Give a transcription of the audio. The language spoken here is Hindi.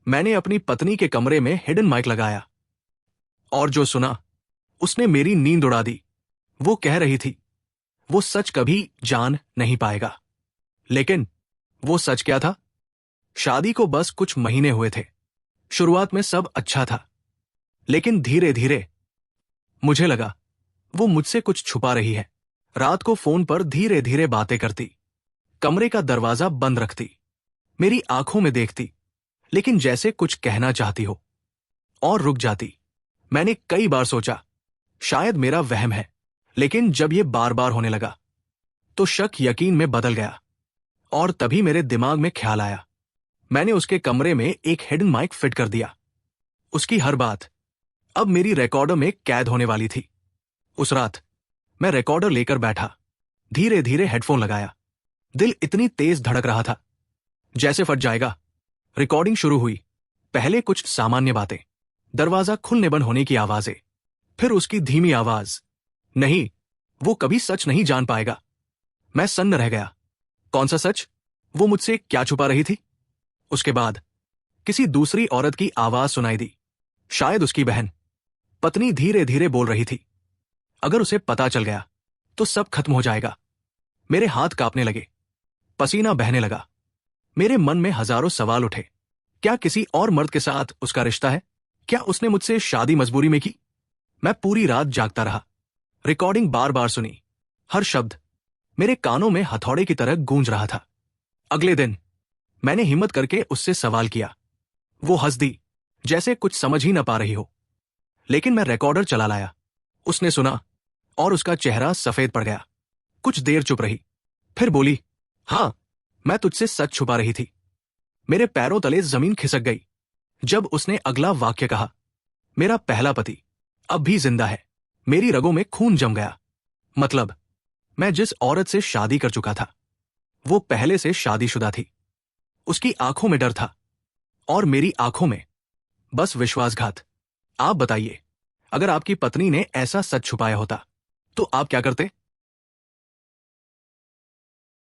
मैंने अपनी पत्नी के कमरे में हिडन माइक लगाया और जो सुना उसने मेरी नींद उड़ा दी। वो कह रही थी वो सच कभी जान नहीं पाएगा। लेकिन वो सच क्या था? शादी को बस कुछ महीने हुए थे। शुरुआत में सब अच्छा था, लेकिन धीरे धीरे मुझे लगा वो मुझसे कुछ छुपा रही है। रात को फोन पर धीरे धीरे बातें करती, कमरे का दरवाजा बंद रखती, मेरी आंखों में देखती, लेकिन जैसे कुछ कहना चाहती हो, और रुक जाती। मैंने कई बार सोचा शायद मेरा वहम है, लेकिन जब ये बार बार होने लगा तो शक यकीन में बदल गया। और तभी मेरे दिमाग में ख्याल आया, मैंने उसके कमरे में एक हिडन माइक फिट कर दिया। उसकी हर बात अब मेरी रिकॉर्डर में कैद होने वाली थी। उस रात मैं रिकॉर्डर लेकर बैठा, धीरे धीरे हेडफोन लगाया। दिल इतनी तेज धड़क रहा था जैसे फट जाएगा। रिकॉर्डिंग शुरू हुई। पहले कुछ सामान्य बातें, दरवाजा खुलने बंद होने की आवाजें, फिर उसकी धीमी आवाज, नहीं, वो कभी सच नहीं जान पाएगा। मैं सन्न रह गया। कौन सा सच? वो मुझसे क्या छुपा रही थी? उसके बाद किसी दूसरी औरत की आवाज सुनाई दी, शायद उसकी बहन। पत्नी धीरे धीरे बोल रही थी, अगर उसे पता चल गया तो सब खत्म हो जाएगा। मेरे हाथ कांपने लगे, पसीना बहने लगा। मेरे मन में हजारों सवाल उठे। क्या किसी और मर्द के साथ उसका रिश्ता है? क्या उसने मुझसे शादी मजबूरी में की? मैं पूरी रात जागता रहा, रिकॉर्डिंग बार बार सुनी। हर शब्द मेरे कानों में हथौड़े की तरह गूंज रहा था। अगले दिन मैंने हिम्मत करके उससे सवाल किया। वो हंस दी, जैसे कुछ समझ ही न पा रही हो। लेकिन मैं रिकॉर्डर चला लाया। उसने सुना और उसका चेहरा सफेद पड़ गया। कुछ देर चुप रही, फिर बोली, हां, मैं तुझसे सच छुपा रही थी। मेरे पैरों तले जमीन खिसक गई जब उसने अगला वाक्य कहा, मेरा पहला पति अब भी जिंदा है। मेरी रगों में खून जम गया। मतलब मैं जिस औरत से शादी कर चुका था वो पहले से शादीशुदा थी। उसकी आंखों में डर था और मेरी आंखों में बस विश्वासघात। आप बताइए, अगर आपकी पत्नी ने ऐसा सच छुपाया होता तो आप क्या करते?